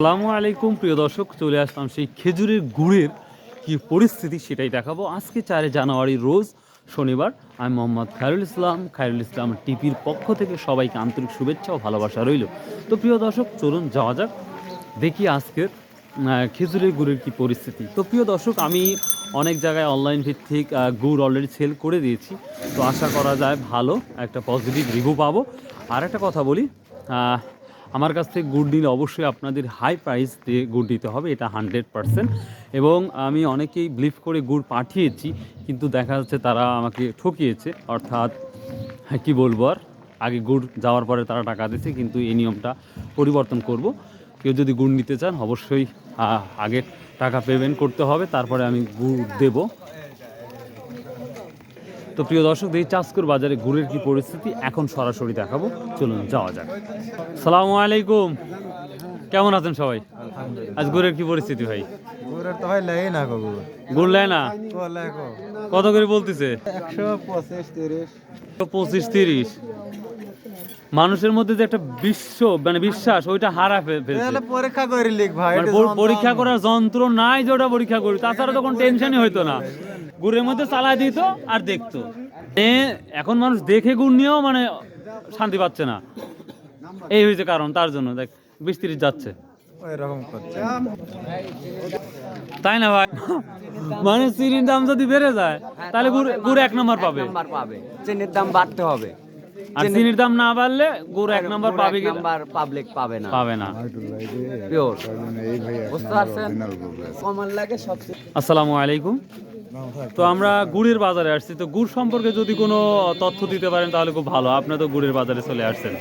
আসসালামু আলাইকুম প্রিয় দর্শক, চলে আসলাম সেই খেজুরের গুড়ের কি পরিস্থিতি সেটাই দেখাবো। আজকে 4 জানুয়ারি রোজ শনিবার। আমি মোহাম্মদ খায়রুল ইসলাম টিভির পক্ষ থেকে সবাইকে আন্তরিক শুভেচ্ছা ও ভালোবাসা রইল। তো প্রিয় দর্শক, চলুন যাওয়া যাক, দেখি আজকের খেজুরের গুড়ের কি পরিস্থিতি। তো প্রিয় দর্শক, আমি অনেক জায়গায় অনলাইন ভিত্তিক গুড় অলরেডি সেল করে দিয়েছি। তো আশা করা যায় ভালো একটা পজিটিভ রিভিউ পাবো। আর একটা কথা বলি, আমার কাছ থেকে গুড় নিলে অবশ্যই আপনাদের হাই প্রাইস দিয়ে গুড় দিতে হবে, এটা 100%। এবং আমি অনেকেই বিলিভ করে গুড় পাঠিয়েছি, কিন্তু দেখা যাচ্ছে তারা আমাকে ঠকিয়েছে। অর্থাৎ কি বলবো, আর আগে গুড় যাওয়ার পরে তারা টাকা দিচ্ছে, কিন্তু এই নিয়মটা পরিবর্তন করব। কেউ যদি গুড় নিতে চান অবশ্যই আগে টাকা পেমেন্ট করতে হবে, তারপরে আমি গুড় দেব। তো প্রিয় দর্শক, এই চাঁচকুর বাজারে গুড়ের কি পরিস্থিতি এখন সরাসরি দেখাবো, চলুন যাওয়া যাক। সালামু আলাইকুম, কেমন আছেন সবাই? আজ গুড়ের কি পরিস্থিতি ভাই? গুড়ের তো ভাই লেই না গো গুড় লেয় না? কত করে বলতেছে? 125-30। মানুষের মধ্যে যে একটা বিশ্বাস ওইটা হারা ফেলছে। পরীক্ষা করে লিখ ভাই, পরীক্ষা করার যন্ত্র নাই যে ওটা পরীক্ষা করি, তাছাড়া তো কোনো টেনশনই হইতো না। গুড়ের মধ্যে চালায় দিত আর দেখতো। এখন মানুষ দেখে গুড় নিয়েও মানে শান্তি পাচ্ছে না, এই হয়েছে কারণ। তার জন্য দেখ 20-30 যাচ্ছে, তাই না ভাই? মানে চিনির দাম যদি বেড়ে যায় তাহলে গুড় 1 নম্বর পাবে। চিনির দাম বাড়তে হবে, আর চিনির দাম না বাড়লে গুড় 1 নম্বর পাবে, পাবলিক পাবে না। পিওর, বুঝতে পারছেন? কমান লাগে সবচেয়ে। আসসালামু আলাইকুম। তো আমরা গুড়ের বাজারে আসছি, তো গুড় সম্পর্কে যদি কোনো তথ্য দিতে পারেন তাহলে খুব ভালো। আপনি তো গুড়ের বাজারে চলে আসছেন,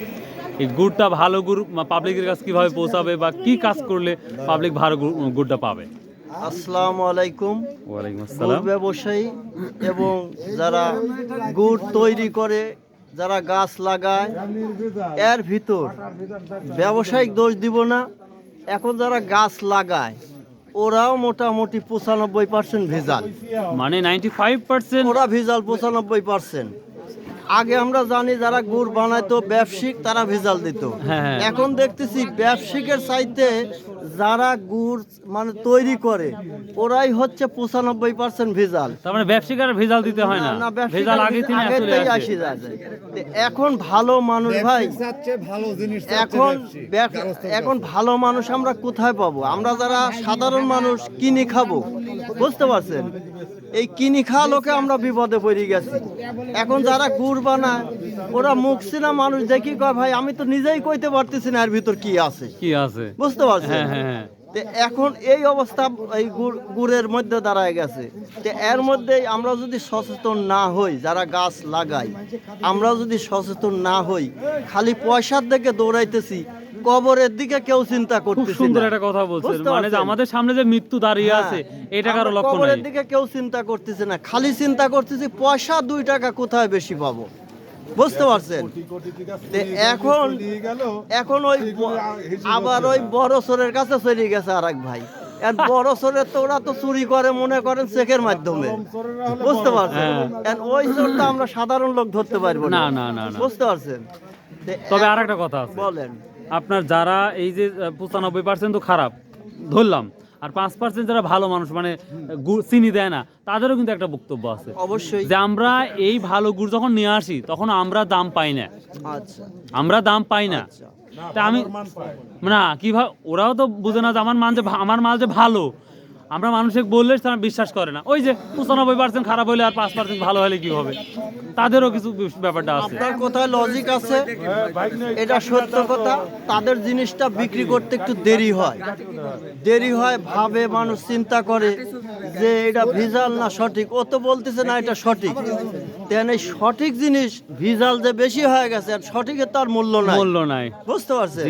এই গুড়টা ভালো গুড় পাবলিকের কাছে কিভাবে পৌঁছাবে বা কি কাজ করলে পাবলিক ভালো গুড়টা পাবে? আসসালামু আলাইকুম। ওয়ালাইকুম আসসালাম। গুড় ব্যবসায়ী এবং যারা গুড় তৈরি করে, যারা গাছ লাগায়, এর ভিতর ব্যবসায়িক দোষ দিব না। এখন যারা গাছ লাগায় ওরাও মোটামুটি 95% ভেজাল, মানে 95% ওরা ভেজাল 95%। আগে আমরা জানি যারা গুড় বানাইতো ব্যবসায়িক, তারা ভেজাল দিত। হ্যাঁ। এখন দেখতেছি ব্যবসায়িকের চাইতে যারা গুড় মানে তৈরি করে ওরাই হচ্ছে 95% ভেজাল। তার মানে ব্যবসায়ীরা ভেজাল দিতে হয় না, ভেজাল আগে থেকে আসি যায়। এখন ভালো মানুষ ভাই, এখন ভালো মানুষ আমরা কোথায় পাবো? আমরা যারা সাধারণ মানুষ কিনে খাবো, বুঝতে পারছেন? এই কিনি খাওয়া লোকে আমরা বিপদে পড়ে গেছি। এখন যারা গুড় বানায় ওরা মুখ চিনা মানুষ দেখি কয় ভাই আমি তো নিজেই কইতে পারতেছি না এর ভিতর কি আছে, বুঝতে পারছেন? হ্যাঁ। এখন এই অবস্থা এই গুড়ের মধ্যে দাঁড়ায় গেছে। এর মধ্যেই আমরা যদি সচেতন না হই, যারা গাছ লাগাই, আমরা যদি সচেতন না হই, খালি পয়সার দিকে দৌড়াইতেছি, কবরের দিকে কেউ চিন্তা করতেছে। সুন্দর একটা কথা বলছেন, মানে যে আমাদের সামনে যে মৃত্যু দাঁড়িয়ে আছে এটা কারো লক্ষ্য নাই, কবরের দিকে কেউ চিন্তা করতেছে না, খালি চিন্তা করতেছি পয়সা 2 টাকা কোথায় বেশি পাবো, বুঝতে পারছেন? এখন ওই আবার ওই বড় চোরের কাছে চলে গেছে আর এক ভাই। বড় চোরের তো ওরা তো চুরি করে মনে করেন চেকের মাধ্যমে, বুঝতে পারছেন? ওই চোরটা আমরা সাধারণ লোক ধরতে পারবো না, বুঝতে পারছেন? তবে আর একটা কথা আছে, বলেন। আপনার যারা এই যে 95% তো খারাপ ধরলাম, আর 5% যারা ভালো মানুষ মানে চিনি দেয় না, তাদেরও কিন্তু একটা বক্তব্য আছে অবশ্যই, যে আমরা এই ভালো গুড় যখন নিয়ে আসি তখন আমরা দাম পাই না। আচ্ছা, আমরা দাম পাই না, তা আমি না কিভাবে, ওরাও তো বুঝে না যে আমার মাল যে ভালো। আমরা মানুষকে বললে তারা বিশ্বাস করে না। ওই যে 95% খারাপ হলে আর 5% ভালো হলে কি হবে, তাদেরও কিছু ব্যাপারটা আছে। আপনার কোথায় লজিক আছে, এটা সত্য কথা। তাদের জিনিসটা বিক্রি করতে একটু দেরি হয়, ভাবে মানুষ চিন্তা করে যে এটা ভিজাল না সঠিক। ও তো বলতেছে না এটা সঠিক। তেন এই সঠিক জিনিস ভিজাল যে বেশি হয়ে গেছে, আর সঠিকের তার মূল্য নাই, বুঝতে পারছেন?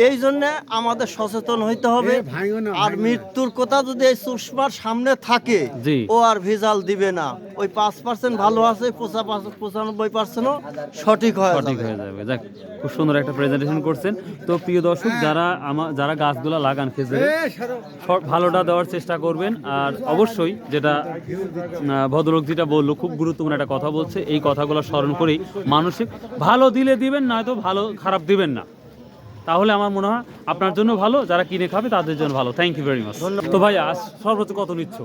এই জন্য আমাদের সচেতন হইতে হবে। আর মৃত্যুর কথা যদি এই চশমার সামনে থাকে, ও আর ভেজাল দিবে না। ওই 5% ভালো আছে, 95%ও সঠিক হয়ে যাবে। যাক, খুব সুন্দর একটা প্রেজেন্টেশন করছেন। তো প্রিয় দর্শক, যারা গাছগুলো লাগান খেজুরে, ভালোটা দেওয়ার চেষ্টা করবেন। আর অবশ্যই যেটা ভদ্রলোক যেটা বললো, খুব গুরুত্বপূর্ণ একটা কথা বলছে, এই কথাগুলো স্মরণ করেই মানুষের ভালো দিলে দিবেন, নয়তো ভালো খারাপ দিবেন না। তাহলে আমার মনে হয় আপনার জন্য ভালো, যারা কিনে খাবে তাদের জন্য ভালো। Thank you very much. তো ভাই আজ সর্বোচ্চ কত নিচ্ছ?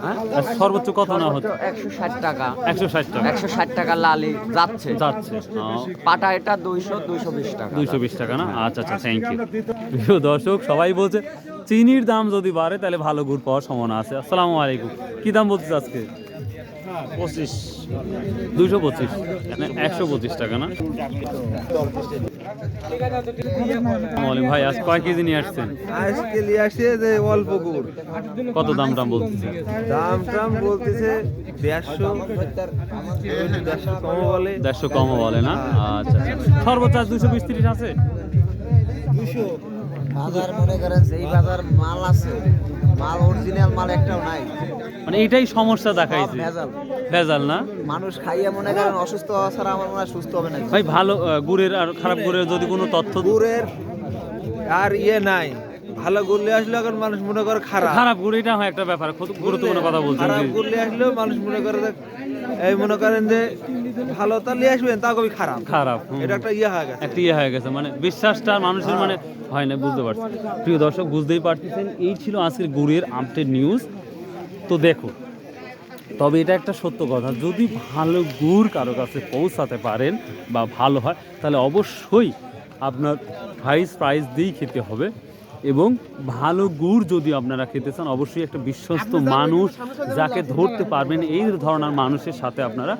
হ্যাঁ আজ সর্বোচ্চ কত না হচ্ছে? 160 টাকা 160 টাকা 160 টাকা লালি যাচ্ছে যাচ্ছে। পাটা এটা 220 টাকা 220 টাকা না? আচ্ছা আচ্ছা, থ্যাংক ইউ। প্রিয় দর্শক, সবাই বলছে চিনির দাম যদি বাড়ে তাহলে ভালো গুড় পাওয়ার সম্ভাবনা আছে। আসসালামু আলাইকুম, কি দাম বলছিস আজকে? 25 225 মানে 125 টাকা না? ভাই আজ কয় কেজি নিয়ে আসছেন? আজকে নিয়ে আসছে যে অল্প গুড়, কত দাম টাম বলতেছে? দাম টাম বলতেছে 150 কম বলে। 150 কম বলে না? আচ্ছা আচ্ছা, সর্বোচ্চ 220-30 আছে। বাজার মনে করেন এই বাজার মাল আছে, মাল অরিজিনাল মাল একটাও নাই, মানে এটাই সমস্যা দেখাইছে, ভেজাল। ভেজাল না? মানুষ খাইয়া মনে করেন অসুস্থ হওয়া ছাড়া আমার মনে হয় সুস্থ হবে না। ভাই ভালো গুড়ের আর খারাপ গুড়ের যদি কোনো তথ্য, গুড়ের আর নাই, ভালো গুড় নিয়ে আসলে এখন মানুষ মনে করে খারাপ। খারাপ গুড় এটা হয় একটা ব্যাপার, খুব গুরুত্বপূর্ণ কথা বলছেন। খারাপ গুড় নিয়ে আসলেও মানুষ মনে করে যে এই মনে করেন যে ভালো তা নিয়ে আসবেন তা কবি খারাপ খারাপ, এটা একটা হয়ে গেছে। একটা হয়ে গেছে, মানে বিশ্বাসটা মানুষের মানে হয় না, বুঝতে পারছি। প্রিয় দর্শক, বুঝতেই পারতেছেন, এই ছিল আজকের গুড়ের আপডেট নিউজ। তো দেখো, তবে এটা একটা সত্য কথা, যদি ভালো গুড় কারো কাছে পৌঁছাতে পারেন বা ভালো হয়, তাহলে অবশ্যই আপনার প্রাইস দিয়েই খেতে হবে। এবং ভালো গুড় যদি আপনারা খেতে চান, অবশ্যই একটা বিশ্বস্ত মানুষ যাকে ধরতে পারবেন, এই ধরনের মানুষের সাথে আপনারা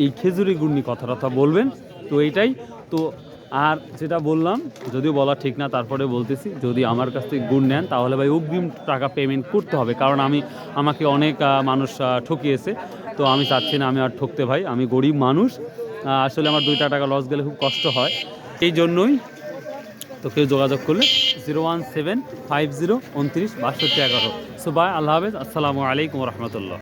এই খেজুরি গুড় নিয়ে কথা বলবেন। তো এইটাই তো। আর যেটা বললাম, যদিও বলা ঠিক না, তারপরে বলতেছি, যদি আমার কাছ থেকে গুড় নেন তাহলে ভাই অগ্রিম টাকা পেমেন্ট করতে হবে, কারণ আমাকে অনেক মানুষ ঠকিয়েছে। তো আমি চাচ্ছি না আমি আর ঠকতে, ভাই আমি গরিব মানুষ, আসলে আমার 2 টাকা লস গেলে খুব কষ্ট হয়, এই জন্যই। তো কেউ যোগাযোগ করলে 01750296211। সো বাই, আল্লাহ হাফেজ, আসসালামু আলাইকুম রহমতুল্লাহ।